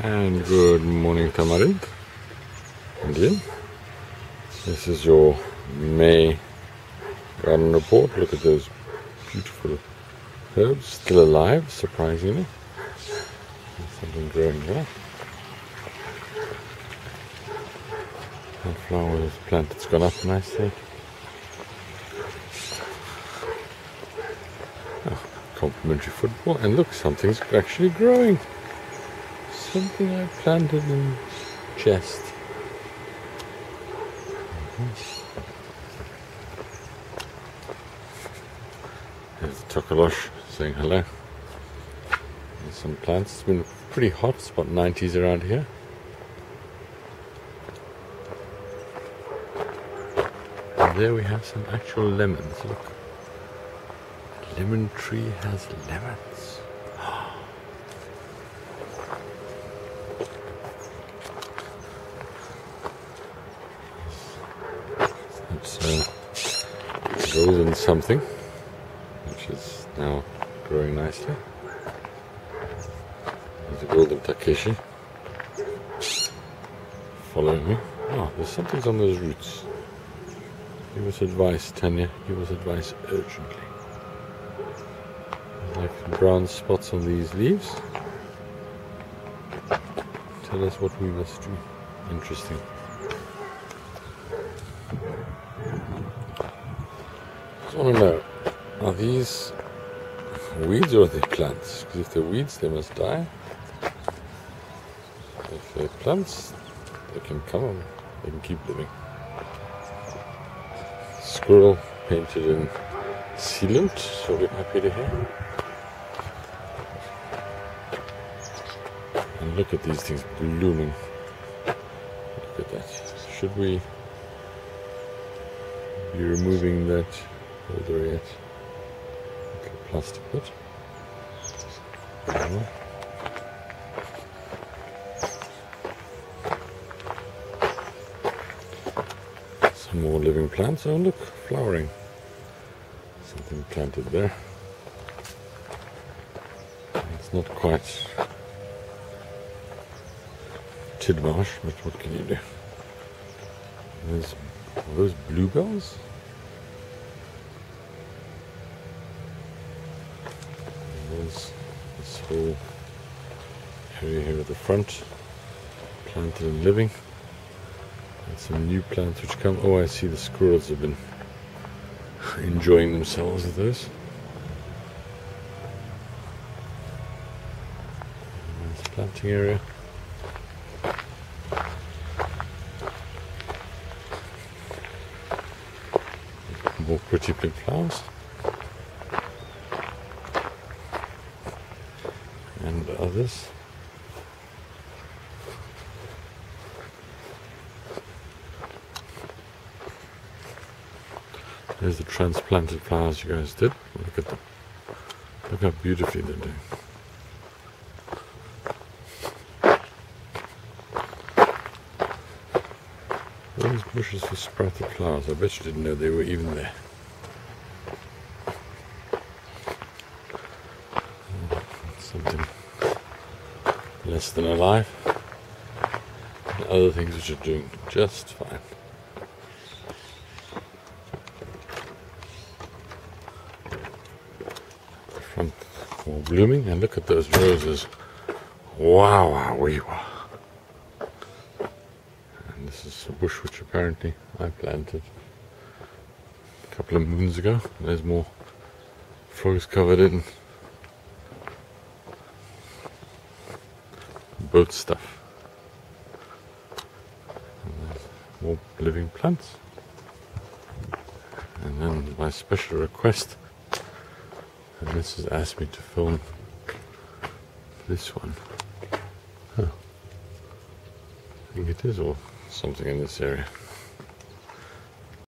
And good morning, Tamarind. Indian. This is your May garden report. Look at those beautiful herbs, still alive, surprisingly. There's something growing there. That flower was planted, it's gone up nicely. Oh, complimentary football, and look, something's actually growing. Something I planted in chest. There's the Tokolosh saying hello. There's some plants. It's been pretty hot. It's about 90s around here. And there we have some actual lemons. Look. The lemon tree has lemons. It's golden something, which is now growing nicely. There's a golden Takeshi following me. Oh, there's something on those roots. Give us advice, Tanya. Give us advice urgently. There's like brown spots on these leaves. Tell us what we must do. Interesting. I want to know, are these weeds or are they plants? Because if they're weeds, they must die. If they're plants, they can come on, they can keep living. Squirrel painted in sealant, so we're happy to hear. And look at these things blooming. Look at that. Should we be removing that holder yet? Little plastic bit. Some more living plants. Oh look, flowering. Something planted there. It's not quite Tidmarsh, but what can you do? Are those bluebells? There's this whole area here at the front, planted and living. And some new plants which come. Oh, I see the squirrels have been enjoying themselves with those. Nice planting area. More pretty pink flowers. And others. There's the transplanted flowers you guys did. Look at them. Look how beautifully they're doing. Those bushes for sprouted flowers. I bet you didn't know they were even there. Something less than alive. And other things which are doing just fine. Front all blooming, and look at those roses. Wow, wow, wee, wow. And this is a bush which apparently I planted a couple of moons ago. There's more frogs covered in boat stuff. And there's more living plants. And then by special request, and this has asked me to film this one. Huh. I think it is, or something in this area.